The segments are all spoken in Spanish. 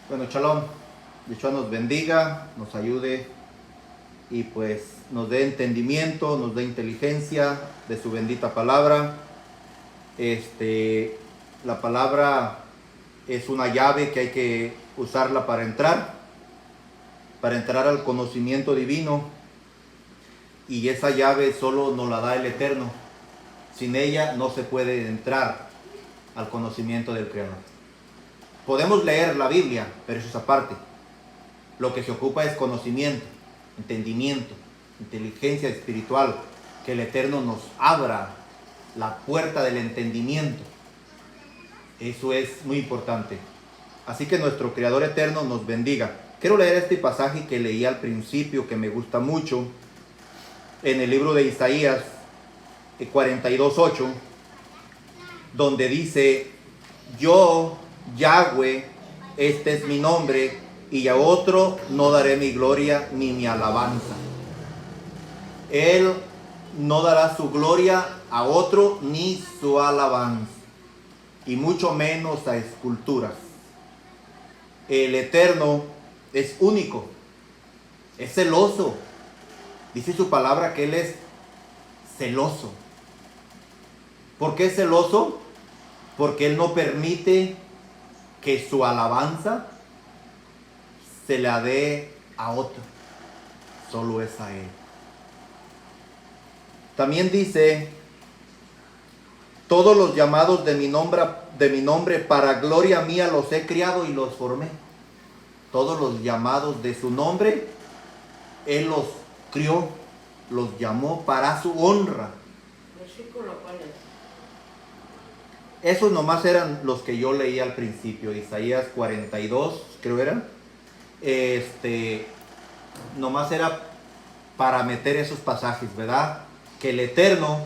Bueno, Shalom. Yeshua nos bendiga, nos ayude y pues nos dé entendimiento, nos dé inteligencia de su bendita palabra. La palabra es una llave que hay que usarla para entrar al conocimiento divino, y esa llave solo nos la da el Eterno. Sin ella no se puede entrar al conocimiento del Creador. Podemos leer la Biblia, pero eso es aparte. Lo que se ocupa es conocimiento, entendimiento, inteligencia espiritual, que el Eterno nos abra la puerta del entendimiento. Eso es muy importante. Así que nuestro Creador eterno nos bendiga. Quiero leer este pasaje que leí al principio, que me gusta mucho, en el libro de Isaías 42:8, donde dice: yo, Yahweh, este es mi nombre, y a otro no daré mi gloria ni mi alabanza. Él no dará su gloria a otro ni su alabanza, y mucho menos a esculturas. El Eterno es único, es celoso. Dice su palabra que Él es celoso. ¿Por qué es celoso? Porque Él no permite que su alabanza se la dé a otro, solo es a Él. También dice: todos los llamados de mi nombre para gloria mía los he criado y los formé. Todos los llamados de su nombre, Él los crió, los llamó para su honra. Versículo, ¿cuál es? Esos nomás eran los que yo leí al principio, Isaías 42, creo era. Nomás era para meter esos pasajes, ¿verdad? Que el Eterno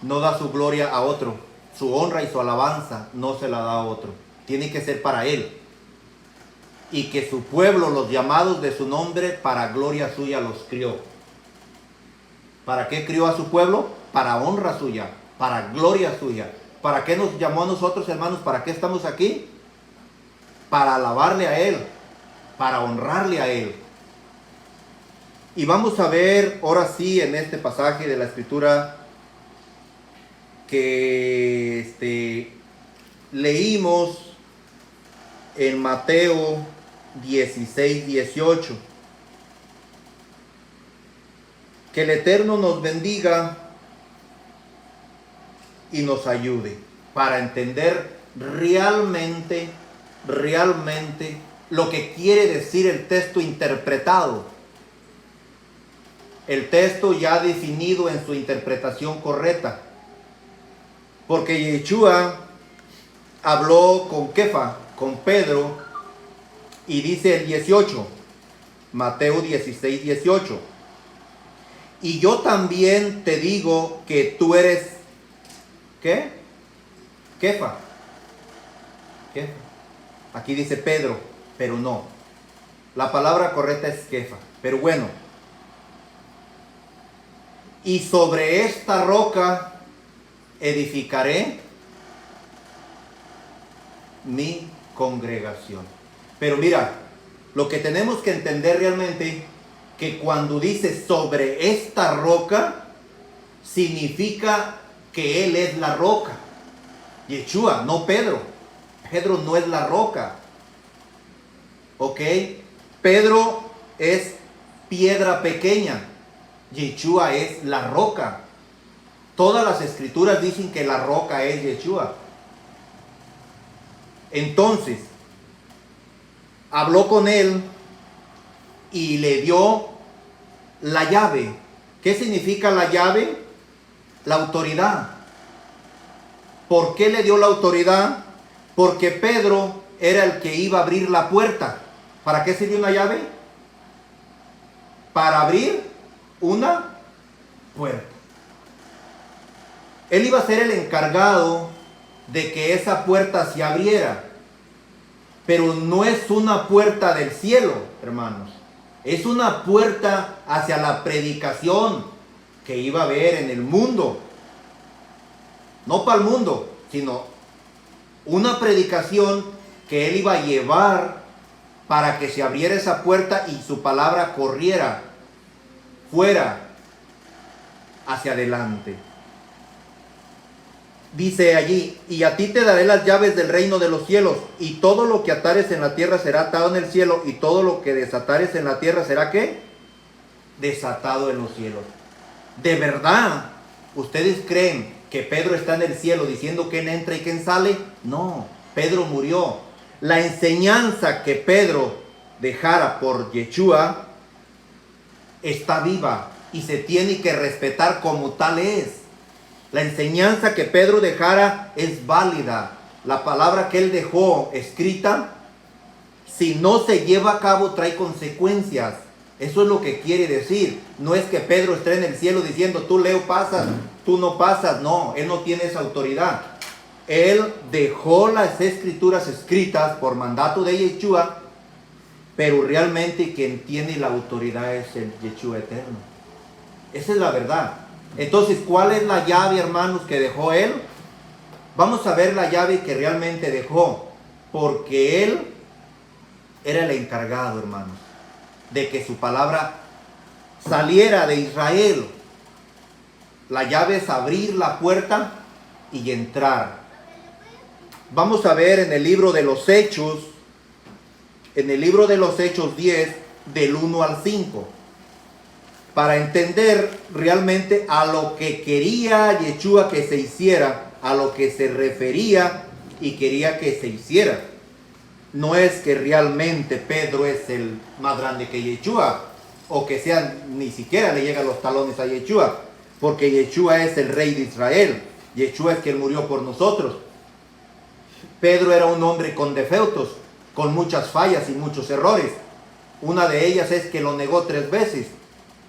no da su gloria a otro, su honra y su alabanza no se la da a otro, tiene que ser para Él. Y que su pueblo, los llamados de su nombre, para gloria suya los crió. ¿Para qué crió a su pueblo? Para honra suya, para gloria suya. ¿Para qué nos llamó a nosotros, hermanos? ¿Para qué estamos aquí? Para alabarle a Él, para honrarle a Él. Y vamos a ver ahora sí en este pasaje de la Escritura que leímos en Mateo 16:18. Que el Eterno nos bendiga y nos ayude para entender realmente lo que quiere decir el texto interpretado. El texto ya definido en su interpretación correcta. Porque Yeshua habló con Kefa, con Pedro, y dice el 18, Mateo 16:18: y yo también te digo que tú eres, ¿qué? Kefa. Kefa. Aquí dice Pedro, pero no. La palabra correcta es Kefa, pero bueno. Y sobre esta roca edificaré mi congregación. Pero mira, lo que tenemos que entender realmente, que cuando dice sobre esta roca, significa que Él es la roca. Yeshua, no Pedro. Pedro no es la roca. ¿Ok? Pedro es piedra pequeña. Yeshua es la roca. Todas las escrituras dicen que la roca es Yeshua. Entonces, habló con él y le dio la llave. ¿Qué significa la llave? La autoridad. ¿Por qué le dio la autoridad? Porque Pedro era el que iba a abrir la puerta. ¿Para qué sirvió una llave? Para abrir una puerta. Él iba a ser el encargado de que esa puerta se abriera. Pero no es una puerta del cielo, hermanos. Es una puerta hacia la predicación que iba a haber en el mundo. No para el mundo, sino una predicación que Él iba a llevar para que se abriera esa puerta y su palabra corriera fuera hacia adelante. Dice allí, y a ti te daré las llaves del reino de los cielos, y todo lo que atares en la tierra será atado en el cielo, y todo lo que desatares en la tierra será ¿qué? Desatado en los cielos. ¿De verdad ustedes creen que Pedro está en el cielo diciendo quién entra y quién sale? No, Pedro murió. La enseñanza que Pedro dejara por Yeshua está viva y se tiene que respetar como tal es. La enseñanza que Pedro dejara es válida. La palabra que él dejó escrita, si no se lleva a cabo, trae consecuencias. Eso es lo que quiere decir. No es que Pedro esté en el cielo diciendo, tú Leo pasas, tú no pasas. No, él no tiene esa autoridad. Él dejó las escrituras escritas por mandato de Yeshua, pero realmente quien tiene la autoridad es el Yeshua eterno. Esa es la verdad. Entonces, ¿cuál es la llave, hermanos, que dejó él? Vamos a ver la llave que realmente dejó, porque él era el encargado, hermanos, de que su palabra saliera de Israel. La llave es abrir la puerta y entrar. Vamos a ver en el libro de los Hechos, en el libro de los Hechos 10, del 1 al 5. Para entender realmente a lo que quería Yeshua que se hiciera, a lo que se refería y quería que se hiciera. No es que realmente Pedro es el más grande que Yeshua, o que sea, ni siquiera le llegan los talones a Yeshua, porque Yeshua es el rey de Israel. Yeshua es quien murió por nosotros. Pedro era un hombre con defectos, con muchas fallas y muchos errores. Una de ellas es que lo negó 3 veces.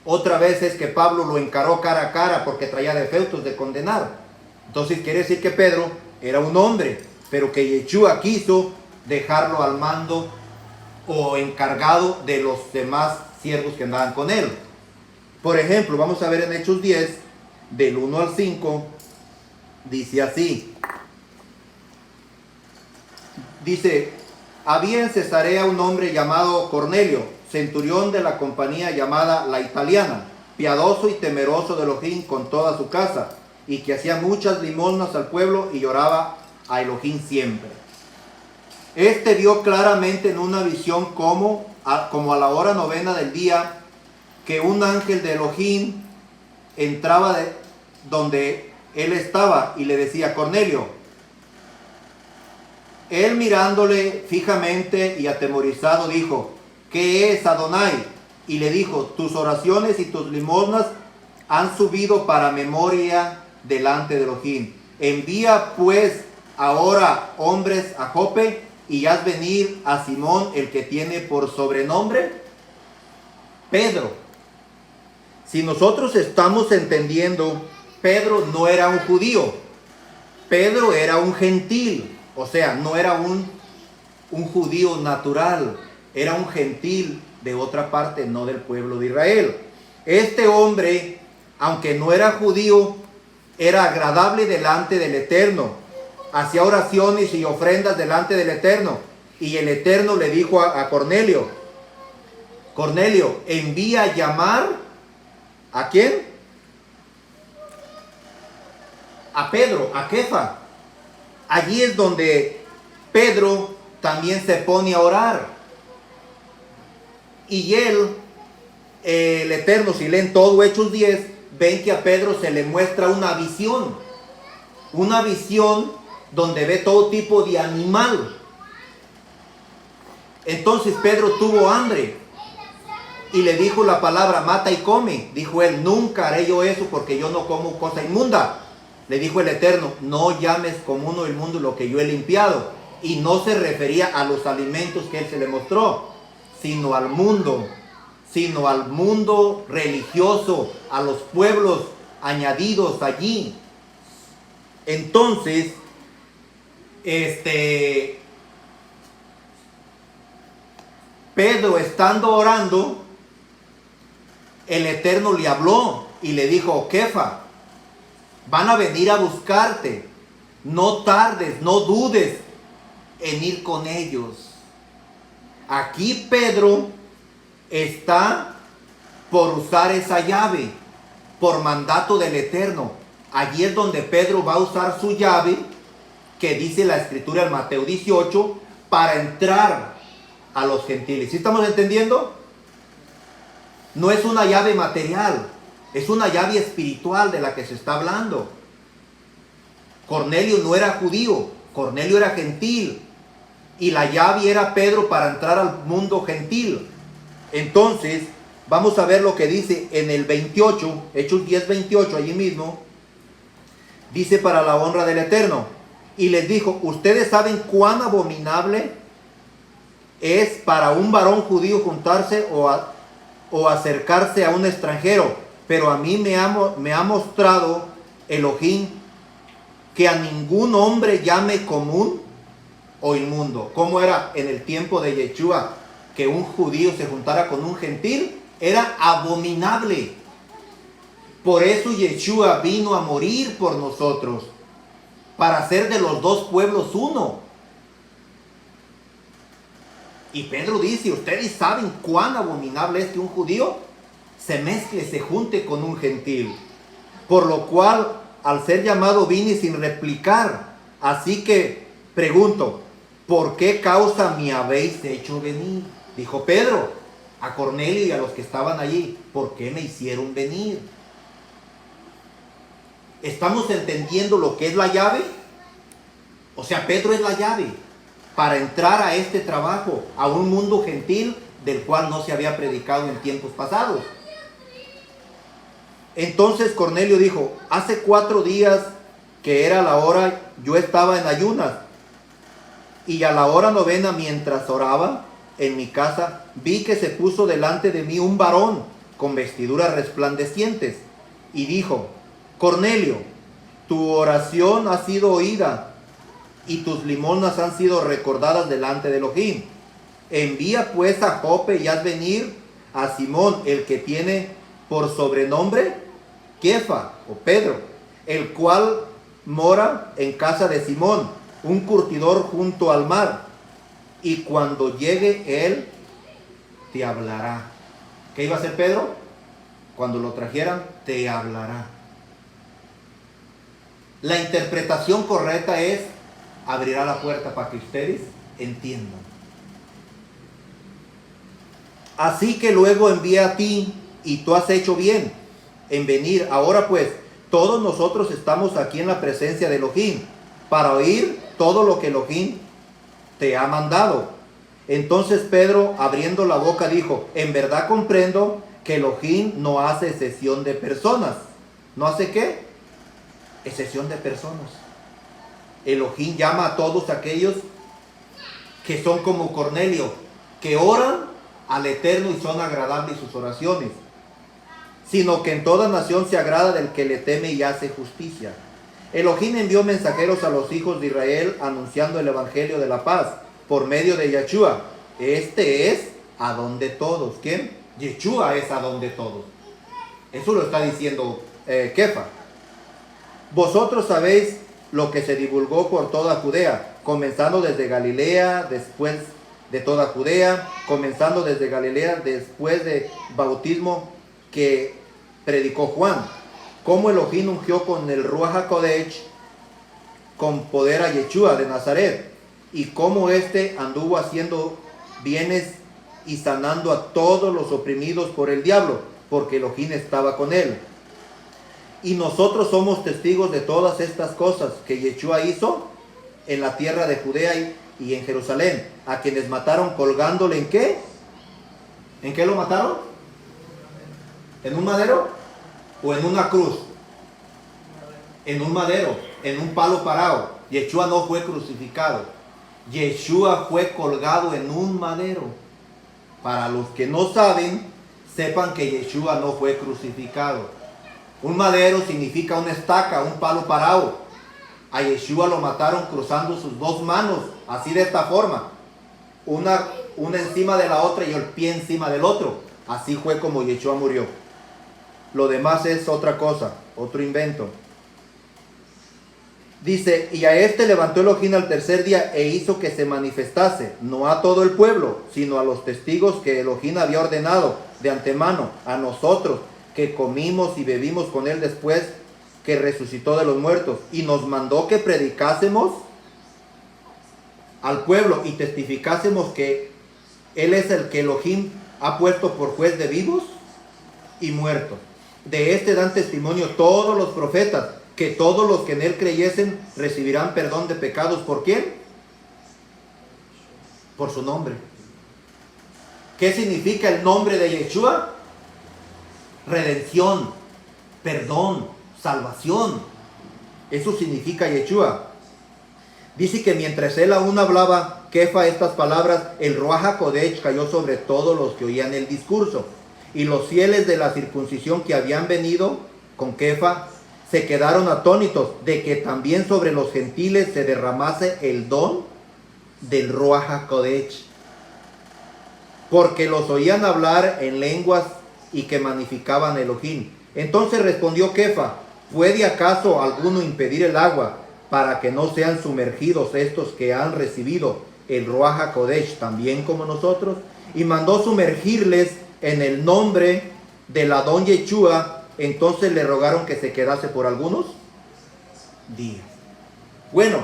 Otra vez es que Pablo lo encaró cara a cara porque traía defectos de condenar. Entonces quiere decir que Pedro era un hombre, pero que Yeshua quiso dejarlo al mando o encargado de los demás siervos que andaban con él. Por ejemplo, vamos a ver en Hechos 10, del 1 al 5, dice así. Dice, había en Cesarea un hombre llamado Cornelio, centurión de la compañía llamada La Italiana, piadoso y temeroso de Elohim con toda su casa, y que hacía muchas limosnas al pueblo y lloraba a Elohim siempre. Este vio claramente en una visión como a la hora 9 del día, que un ángel de Elohim entraba donde él estaba y le decía, Cornelio. Él mirándole fijamente y atemorizado dijo, ¿qué es, Adonai? Y le dijo, tus oraciones y tus limosnas han subido para memoria delante de Elohim. Envía pues ahora hombres a Jope y haz venir a Simón, el que tiene por sobrenombre Pedro. Si nosotros estamos entendiendo, Pedro no era un judío, Pedro era un gentil, o sea, no era un judío natural, era un gentil de otra parte, no del pueblo de Israel. Este hombre, aunque no era judío, era agradable delante del Eterno, hacía oraciones y ofrendas delante del Eterno. Y el Eterno le dijo a Cornelio, Cornelio, envía a llamar, ¿a quién? A Pedro, a Kefa. Allí es donde Pedro también se pone a orar. Y él, el Eterno, si leen todo Hechos 10, ven que a Pedro se le muestra una visión donde ve todo tipo de animal. Entonces Pedro tuvo hambre y le dijo la palabra, mata y come. Dijo él, nunca haré yo eso porque yo no como cosa inmunda. Le dijo el Eterno, no llames común o inmundo lo que yo he limpiado. Y no se refería a los alimentos que él se le mostró, sino al mundo religioso, a los pueblos añadidos allí. Entonces, Pedro estando orando, el Eterno le habló y le dijo, Kefa, van a venir a buscarte, no tardes, no dudes en ir con ellos. Aquí Pedro está por usar esa llave, por mandato del Eterno. Allí es donde Pedro va a usar su llave, que dice la escritura en Mateo 18, para entrar a los gentiles. ¿Sí estamos entendiendo? No es una llave material, es una llave espiritual de la que se está hablando. Cornelio no era judío, Cornelio era gentil, y la llave era Pedro para entrar al mundo gentil. Entonces, vamos a ver lo que dice en el 28, Hechos 10:28, allí mismo. Dice: para la honra del Eterno. Y les dijo: ustedes saben cuán abominable es para un varón judío juntarse o acercarse a un extranjero. Pero a mí me ha mostrado Elohim que a ningún hombre llame común o inmundo. ¿Cómo era en el tiempo de Yeshua? Que un judío se juntara con un gentil era abominable. Por eso Yeshua vino a morir por nosotros, para hacer de los dos pueblos uno. Y Pedro dice: ustedes saben cuán abominable es que un judío se mezcle, se junte con un gentil. Por lo cual, al ser llamado, vine sin replicar. Así que pregunto: ¿por qué causa me habéis hecho venir? Dijo Pedro a Cornelio y a los que estaban allí: ¿por qué me hicieron venir? ¿Estamos entendiendo lo que es la llave? O sea, Pedro es la llave para entrar a este trabajo, a un mundo gentil del cual no se había predicado en tiempos pasados. Entonces Cornelio dijo: hace 4 días que era la hora, yo estaba en ayunas, y a la hora 9, mientras oraba en mi casa, vi que se puso delante de mí un varón con vestiduras resplandecientes, y dijo: Cornelio, tu oración ha sido oída, y tus limosnas han sido recordadas delante de Elohim. Envía pues a Jope y haz venir a Simón, el que tiene por sobrenombre Kefa o Pedro, el cual mora en casa de Simón, un curtidor junto al mar, y cuando llegue él te hablará. ¿Qué iba a hacer Pedro? Cuando lo trajeran, te hablará. La interpretación correcta es: abrirá la puerta para que ustedes entiendan. Así que luego envié a ti, y tú has hecho bien en venir. Ahora pues, todos nosotros estamos aquí en la presencia de Elohim, para oír todo lo que Elohim te ha mandado. Entonces Pedro, abriendo la boca, dijo: en verdad comprendo que Elohim no hace excepción de personas. ¿No hace qué? Excepción de personas. Elohim llama a todos aquellos que son como Cornelio, que oran al Eterno y son agradables sus oraciones, sino que en toda nación se agrada del que le teme y hace justicia. Elohim envió mensajeros a los hijos de Israel anunciando el evangelio de la paz por medio de Yeshua. Este es a donde todos. ¿Quién? Yeshua es a donde todos. Eso lo está diciendo Kefa. Vosotros sabéis lo que se divulgó por toda Judea, comenzando desde Galilea, después de toda Judea, comenzando desde Galilea, después del bautismo que predicó Juan, cómo Elohim ungió con el Ruach HaKodesh con poder a Yeshua de Nazaret, y cómo éste anduvo haciendo bienes y sanando a todos los oprimidos por el diablo, porque Elohim estaba con él. Y nosotros somos testigos de todas estas cosas que Yeshua hizo en la tierra de Judea y en Jerusalén, a quienes mataron colgándole ¿en qué? ¿En qué lo mataron? ¿En un madero? ¿O en una cruz? En un madero, en un palo parado. Yeshua no fue crucificado. Yeshua fue colgado en un madero. Para los que no saben, sepan que Yeshua no fue crucificado. Un madero significa una estaca, un palo parado. A Yeshua lo mataron cruzando sus 2 manos, así de esta forma. Una encima de la otra y el pie encima del otro. Así fue como Yeshua murió. Lo demás es otra cosa, otro invento. Dice, y a este levantó Elohim al tercer día e hizo que se manifestase, no a todo el pueblo, sino a los testigos que Elohim había ordenado de antemano, a nosotros, que comimos y bebimos con él después que resucitó de los muertos. Y nos mandó que predicásemos al pueblo y testificásemos que él es el que Elohim ha puesto por juez de vivos y muertos. De este dan testimonio todos los profetas, que todos los que en él creyesen recibirán perdón de pecados. ¿Por quién? Por su nombre. ¿Qué significa el nombre de Yeshua? Redención, perdón, salvación. Eso significa Yeshua. Dice que mientras él aún hablaba, Kefa, estas palabras, el Ruach HaKodesh cayó sobre todos los que oían el discurso. Y los fieles de la circuncisión que habían venido con Kefa se quedaron atónitos de que también sobre los gentiles se derramase el don del Ruach HaKodesh, porque los oían hablar en lenguas y que magnificaban a Elohim. Entonces respondió Kefa, ¿puede acaso alguno impedir el agua para que no sean sumergidos estos que han recibido el Ruach HaKodesh también como nosotros? Y mandó sumergirles en el nombre del Adón Yeshua. Entonces le rogaron que se quedase por algunos días. Bueno,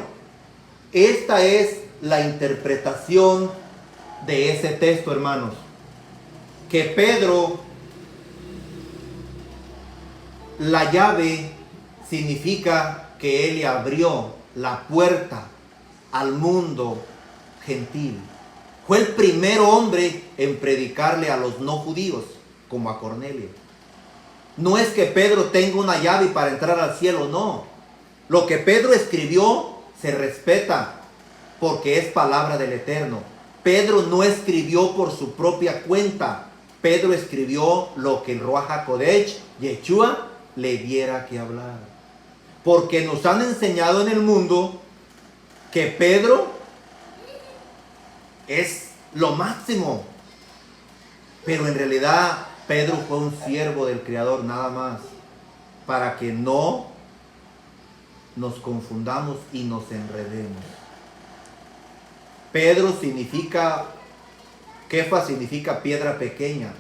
esta es la interpretación de ese texto, hermanos. Que Pedro, la llave significa que él le abrió la puerta al mundo gentil. Fue el primer hombre en predicarle a los no judíos, como a Cornelio. No es que Pedro tenga una llave para entrar al cielo, no. Lo que Pedro escribió se respeta porque es palabra del Eterno. Pedro no escribió por su propia cuenta. Pedro escribió lo que el Ruach HaKodesh, Yeshua, le diera que hablar. Porque nos han enseñado en el mundo que Pedro es lo máximo. Pero en realidad Pedro fue un siervo del Creador nada más, para que no nos confundamos y nos enredemos. Pedro significa, Kefa significa piedra pequeña.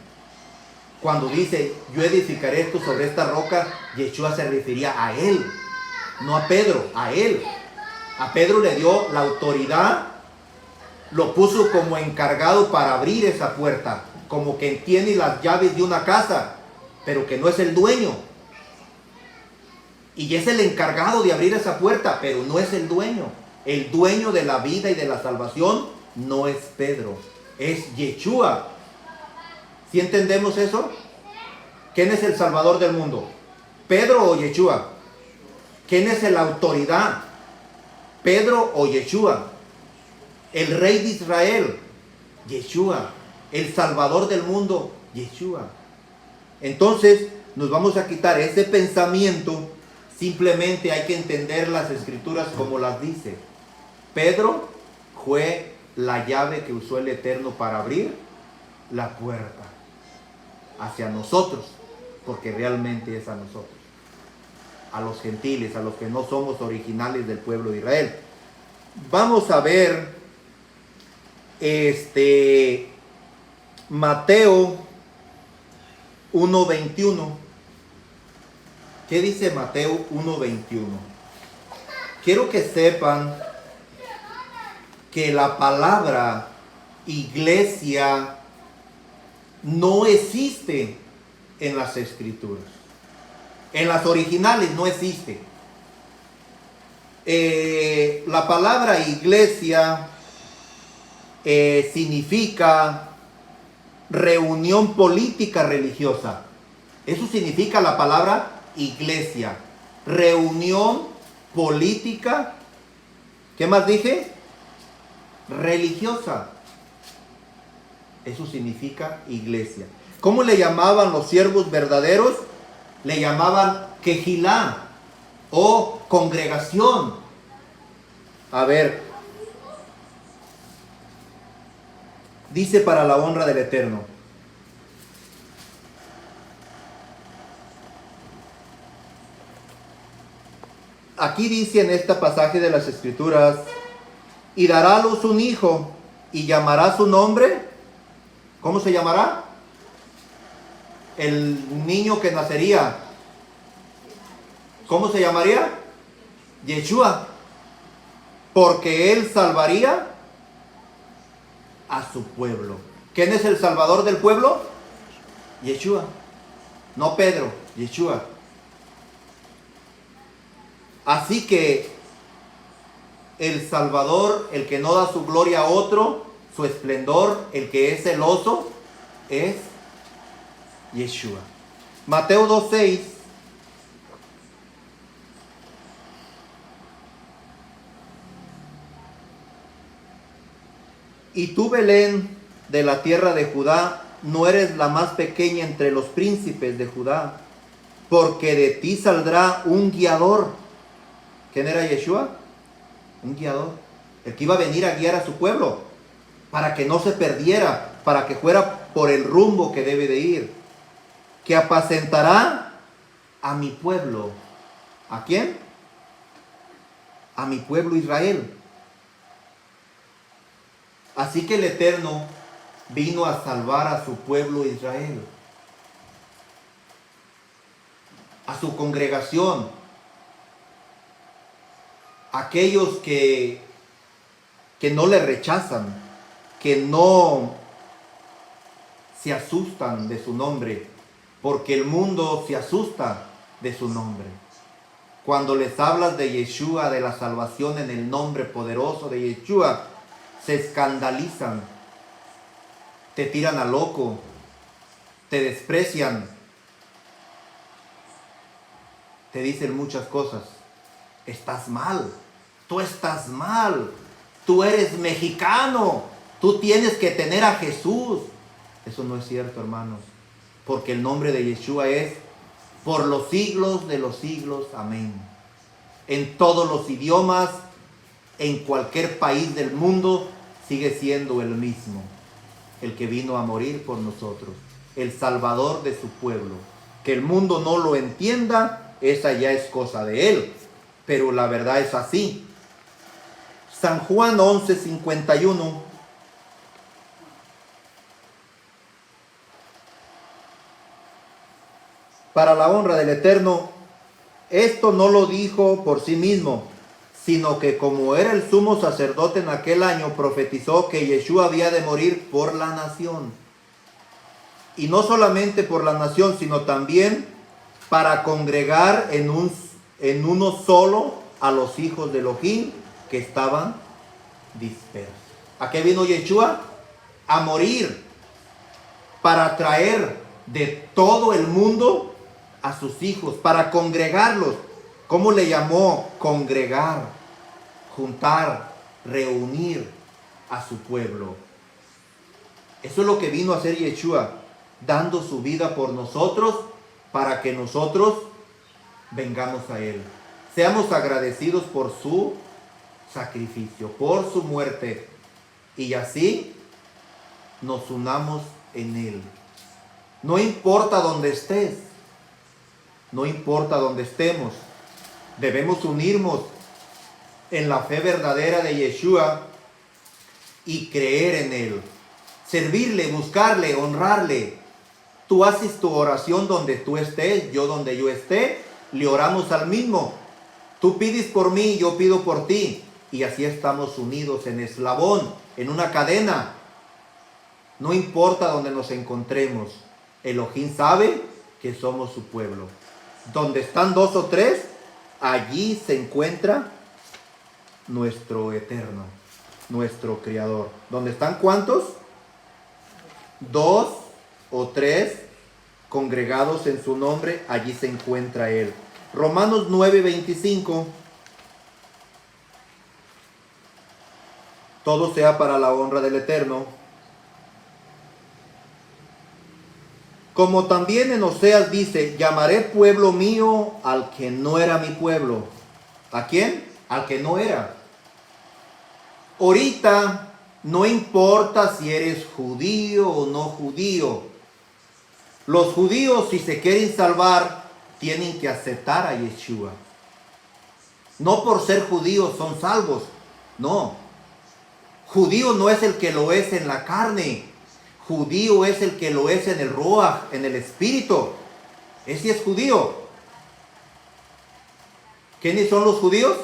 Cuando dice, yo edificaré esto sobre esta roca, Yeshua se refería a él, no a Pedro, a él. A Pedro le dio la autoridad, lo puso como encargado para abrir esa puerta, como quien tiene las llaves de una casa, pero que no es el dueño. Y es el encargado de abrir esa puerta, pero no es el dueño. El dueño de la vida y de la salvación no es Pedro, es Yeshua. ¿Sí entendemos eso? ¿Quién es el salvador del mundo? ¿Pedro o Yeshua? ¿Quién es la autoridad? ¿Pedro o Yeshua? El rey de Israel, Yeshua. El salvador del mundo, Yeshua. Entonces nos vamos a quitar ese pensamiento. Simplemente hay que entender las escrituras como las dice. Pedro fue la llave que usó el Eterno para abrir la puerta hacia nosotros, porque realmente es a nosotros, a los gentiles, a los que no somos originales del pueblo de Israel. Vamos a ver Mateo 1:21. ¿Qué dice Mateo 1:21? Quiero que sepan que la palabra iglesia no existe en las escrituras. En las originales no existe. La palabra iglesia significa reunión política religiosa. Eso significa la palabra iglesia. Reunión política. ¿Qué más dije? Religiosa. Eso significa iglesia. ¿Cómo le llamaban los siervos verdaderos? Le llamaban quejilá o congregación. A ver, dice para la honra del Eterno. aquí dice en este pasaje de las Escrituras, y dará a luz un hijo y llamará su nombre. ¿Cómo se llamará? El niño que nacería. ¿Cómo se llamaría? Yeshua. Porque él salvaría a su pueblo. ¿Quién es el salvador del pueblo? Yeshua. No Pedro, Yeshua. Así que el Salvador, el que no da su gloria a otro, su esplendor, el que es celoso, es Yeshua. Mateo 2:6. Y tú, Belén, de la tierra de Judá, no eres la más pequeña entre los príncipes de Judá, porque de ti saldrá un guiador. ¿Quién era Yeshua? Un guiador. El que iba a venir a guiar a su pueblo, para que no se perdiera, para que fuera por el rumbo que debe de ir. Que apacentará a mi pueblo. ¿A quién? A mi pueblo Israel. Así que el Eterno vino a salvar a su pueblo Israel, a su congregación, aquellos que no le rechazan, que no se asustan de su nombre, porque el mundo se asusta de su nombre. Cuando les hablas de Yeshua, de la salvación en el nombre poderoso de Yeshua, se escandalizan, te tiran a loco, te desprecian, te dicen muchas cosas. Estás mal, tú estás mal, tú eres mexicano, tú tienes que tener a Jesús. Eso no es cierto, hermanos, porque el nombre de Yeshua es por los siglos de los siglos, amén. En todos los idiomas, en cualquier país del mundo, sigue siendo el mismo, el que vino a morir por nosotros, el Salvador de su pueblo. Que el mundo no lo entienda, esa ya es cosa de él, pero la verdad es así. San Juan 11:51. Para la honra del Eterno, esto no lo dijo por sí mismo, sino que como era el sumo sacerdote en aquel año, profetizó que Yeshua había de morir por la nación. Y no solamente por la nación, sino también para congregar en uno solo a los hijos de Elohim que estaban dispersos. ¿A qué vino Yeshua? A morir, para traer de todo el mundo a sus hijos, para congregarlos. ¿Cómo le llamó? Congregar, juntar, reunir a su pueblo. Eso es lo que vino a hacer Yeshua, dando su vida por nosotros, para que nosotros vengamos a Él. Seamos agradecidos por su sacrificio, por su muerte, y así nos unamos en Él. No importa dónde estés, no importa dónde estemos, debemos unirnos en la fe verdadera de Yeshua y creer en Él, servirle, buscarle, honrarle. Tú haces tu oración donde tú estés, yo donde yo esté, le oramos al mismo. Tú pides por mí, yo pido por ti, y así estamos unidos en eslabón, en una cadena. No importa donde nos encontremos, Elohim sabe que somos su pueblo. Donde están dos o tres, allí se encuentra nuestro Eterno, nuestro Creador. ¿Dónde están cuántos? Dos o tres congregados en su nombre, allí se encuentra Él. Romanos 9:25. Todo sea para la honra del Eterno. Como también en Oseas dice, llamaré pueblo mío al que no era mi pueblo. ¿A quién? Al que no era. Ahorita no importa si eres judío o no judío. Los judíos, si se quieren salvar, tienen que aceptar a Yeshua. No por ser judíos son salvos. No. Judío no es el que lo es en la carne. Judío es el que lo es en el ruach, en el espíritu. Ese es judío. ¿Quiénes son los judíos?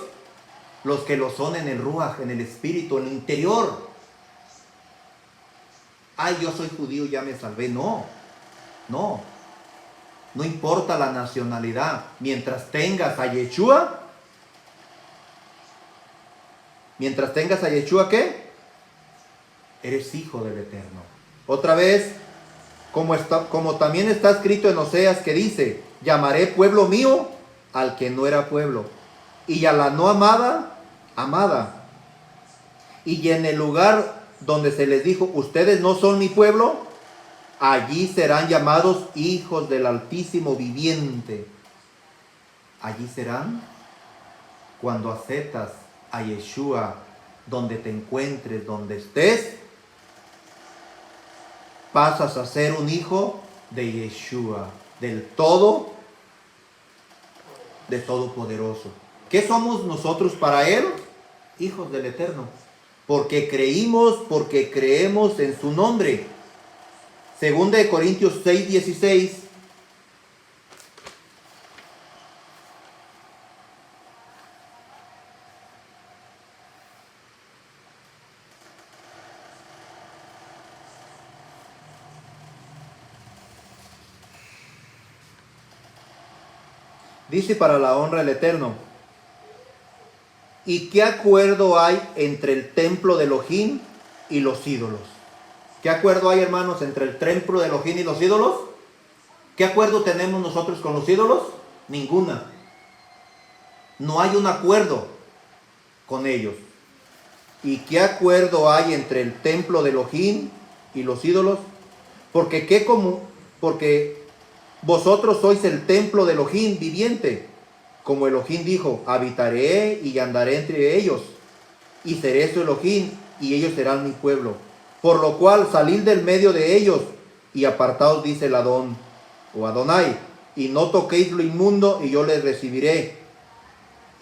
Los que lo son en el ruach, en el espíritu, en el interior. Ay, yo soy judío, ya me salvé. No, no. No importa la nacionalidad. Mientras tengas a Yeshua, ¿qué? Eres hijo del Eterno. Otra vez, como también está escrito en Oseas, que dice, llamaré pueblo mío al que no era pueblo, y a la no amada, amada. Y en el lugar donde se les dijo, ustedes no son mi pueblo, allí serán llamados hijos del Altísimo viviente. Allí serán cuando aceptas a Yeshua, donde te encuentres, donde estés, pasas a ser un hijo de Yeshua, del Todopoderoso. ¿Qué somos nosotros para Él? Hijos del Eterno. Porque creemos en su nombre. Segunda de Corintios 6:16. Dice, para la honra del Eterno. ¿Y qué acuerdo hay entre el templo de Elohim y los ídolos? ¿Qué acuerdo hay, hermanos, entre el templo de Elohim y los ídolos? ¿Qué acuerdo tenemos nosotros con los ídolos? Ninguna. No hay un acuerdo con ellos. ¿Y qué acuerdo hay entre el templo de Elohim y los ídolos? Porque vosotros sois el templo de Elohim viviente. Como Elohim dijo, habitaré y andaré entre ellos, y seré su Elohim, y ellos serán mi pueblo. Por lo cual salid del medio de ellos, y apartaos, dice el Adón, o Adonai, y no toquéis lo inmundo, y yo les recibiré.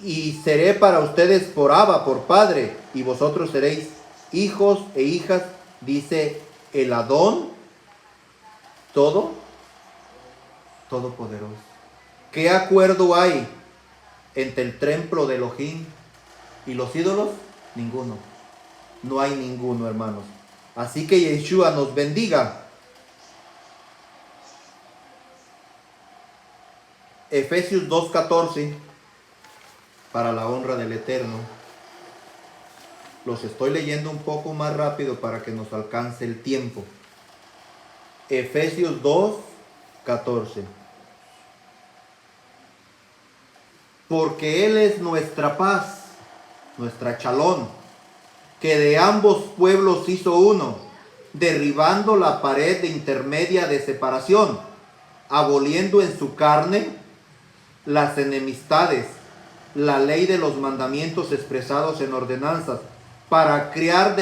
Y seré para ustedes por Abba, por Padre, y vosotros seréis hijos e hijas, dice el Adón, Todopoderoso. ¿Qué acuerdo hay entre el templo de Elohim y los ídolos? Ninguno. No hay ninguno, hermanos. Así que Yeshua nos bendiga. Efesios 2:14, para la honra del Eterno. Los estoy leyendo un poco más rápido para que nos alcance el tiempo. Efesios 2:14. Porque Él es nuestra paz, nuestra chalón, que de ambos pueblos hizo uno, derribando la pared intermedia de separación, aboliendo en su carne las enemistades, la ley de los mandamientos expresados en ordenanzas, para crear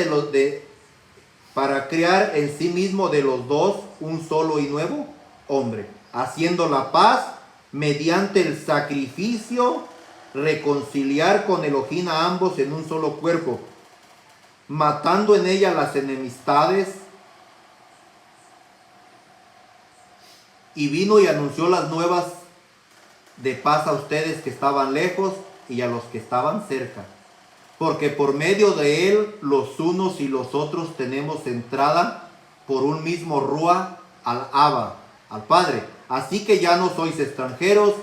en sí mismo de los dos un solo y nuevo hombre, haciendo la paz mediante el sacrificio, reconciliar con Elohim a ambos en un solo cuerpo, matando en ella las enemistades, y vino y anunció las nuevas de paz a ustedes que estaban lejos y a los que estaban cerca, porque por medio de él los unos y los otros tenemos entrada por un mismo Ruach al Abba, al Padre. Así que ya no sois extranjeros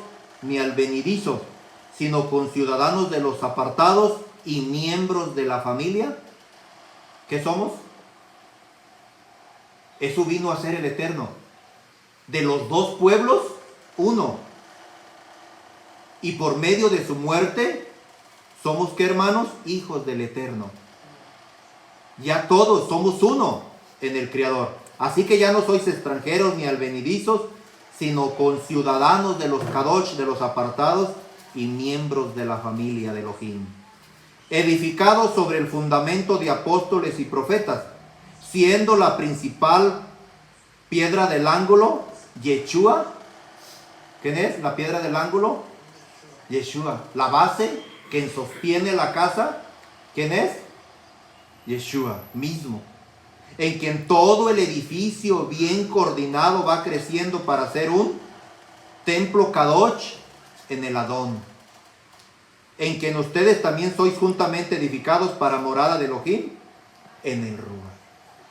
ni advenedizos, sino conciudadanos de los apartados y miembros de la familia. ¿Qué somos? Eso vino a ser el Eterno. De los dos pueblos, uno. Y por medio de su muerte, somos, ¿qué, hermanos? Hijos del Eterno. Ya todos somos uno en el Creador. Así que ya no sois extranjeros ni advenedizos, sino conciudadanos de los Kadosh, de los apartados, y miembros de la familia de Elohim. Edificados sobre el fundamento de apóstoles y profetas, siendo la principal piedra del ángulo, Yeshua. ¿Quién es la piedra del ángulo? Yeshua. La base, quien sostiene la casa, ¿quién es? Yeshua mismo. En quien todo el edificio bien coordinado va creciendo para ser un templo Kadosh en el Adón. En quien ustedes también sois juntamente edificados para morada de Elohim en el Ruach.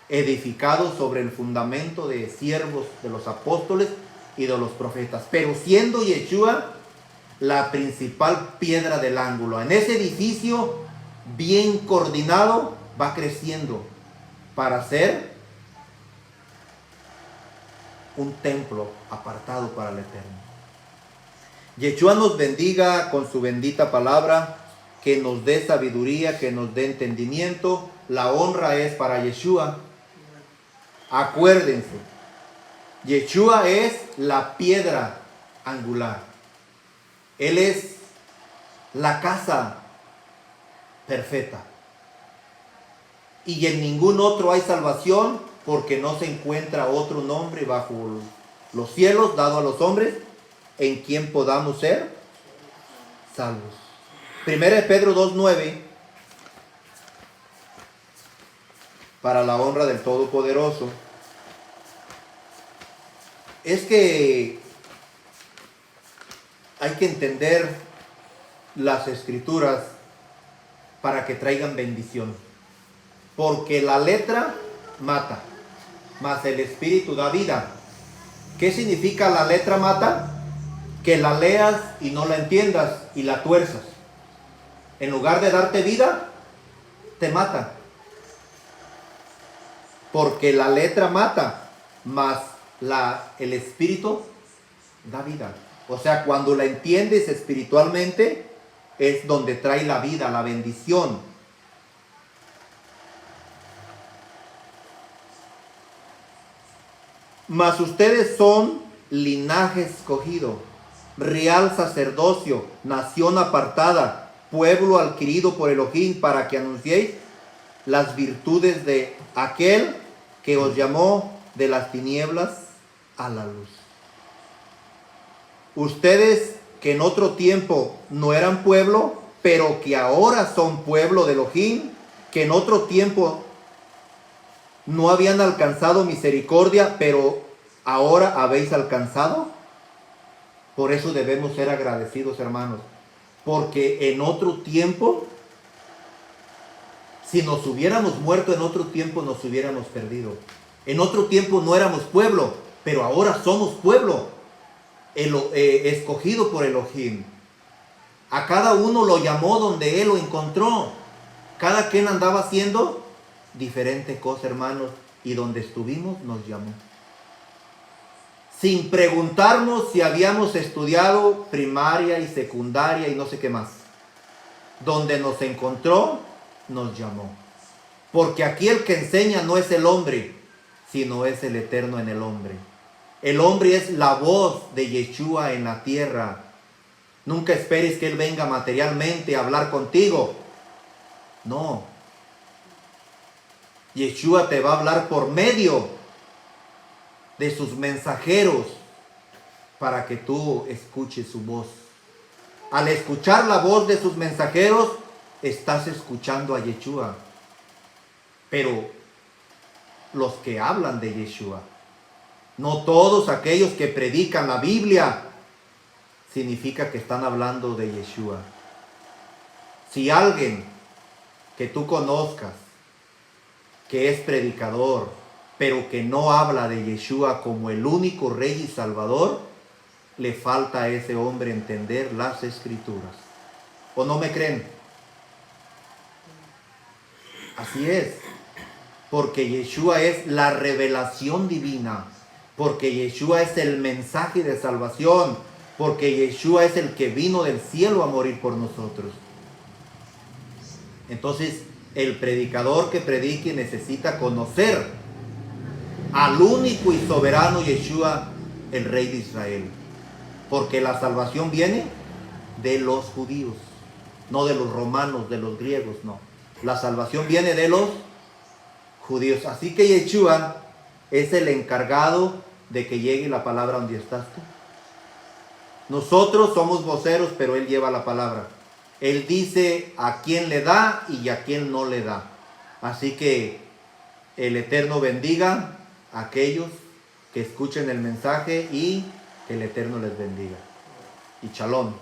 Edificados sobre el fundamento de siervos de los apóstoles y de los profetas. Pero siendo Yeshua la principal piedra del ángulo. En ese edificio bien coordinado va creciendo para ser un templo apartado para el Eterno. Yeshua nos bendiga con su bendita palabra, que nos dé sabiduría, que nos dé entendimiento. La honra es para Yeshua. Acuérdense, Yeshua es la piedra angular. Él es la casa perfecta. Y en ningún otro hay salvación, porque no se encuentra otro nombre bajo los cielos dado a los hombres en quien podamos ser salvos. 1 Pedro 2:9, para la honra del Todopoderoso, es que hay que entender las escrituras para que traigan bendición. Porque la letra mata, mas el espíritu da vida. ¿Qué significa la letra mata? Que la leas y no la entiendas y la tuerzas. En lugar de darte vida, te mata. Porque la letra mata, mas el espíritu da vida. O sea, cuando la entiendes espiritualmente, es donde trae la vida, la bendición. Mas ustedes son linaje escogido, real sacerdocio, nación apartada, pueblo adquirido por Elohim, para que anunciéis las virtudes de aquel que os llamó de las tinieblas a la luz. Ustedes que en otro tiempo no eran pueblo, pero que ahora son pueblo de Elohim, que en otro tiempo no habían alcanzado misericordia, pero ahora habéis alcanzado. Por eso debemos ser agradecidos, hermanos, porque en otro tiempo, si nos hubiéramos muerto en otro tiempo, nos hubiéramos perdido. En otro tiempo no éramos pueblo, pero ahora somos pueblo, escogido por Elohim. A cada uno lo llamó donde él lo encontró. Cada quien andaba haciendo diferente cosa, hermanos, y donde estuvimos nos llamó. Sin preguntarnos si habíamos estudiado primaria y secundaria y no sé qué más. Donde nos encontró, nos llamó. Porque aquí el que enseña no es el hombre, sino es el Eterno en el hombre. El hombre es la voz de Yeshua en la tierra. Nunca esperes que Él venga materialmente a hablar contigo. No. Yeshua te va a hablar por medio de sus mensajeros para que tú escuches su voz. Al escuchar la voz de sus mensajeros, estás escuchando a Yeshua. Pero los que hablan de Yeshua, no todos aquellos que predican la Biblia, significa que están hablando de Yeshua. Si alguien que tú conozcas, que es predicador, pero que no habla de Yeshua como el único Rey y Salvador, le falta a ese hombre entender las Escrituras. ¿O no me creen? Así es. Porque Yeshua es la revelación divina. Porque Yeshua es el mensaje de salvación. Porque Yeshua es el que vino del cielo a morir por nosotros. Entonces, el predicador que predique necesita conocer al único y soberano Yeshua, el Rey de Israel. Porque la salvación viene de los judíos, no de los romanos, de los griegos, no. La salvación viene de los judíos. Así que Yeshua es el encargado de que llegue la palabra donde estás tú. Nosotros somos voceros, pero Él lleva la palabra. Él dice a quién le da y a quién no le da. Así que el Eterno bendiga a aquellos que escuchen el mensaje y que el Eterno les bendiga. Y shalom.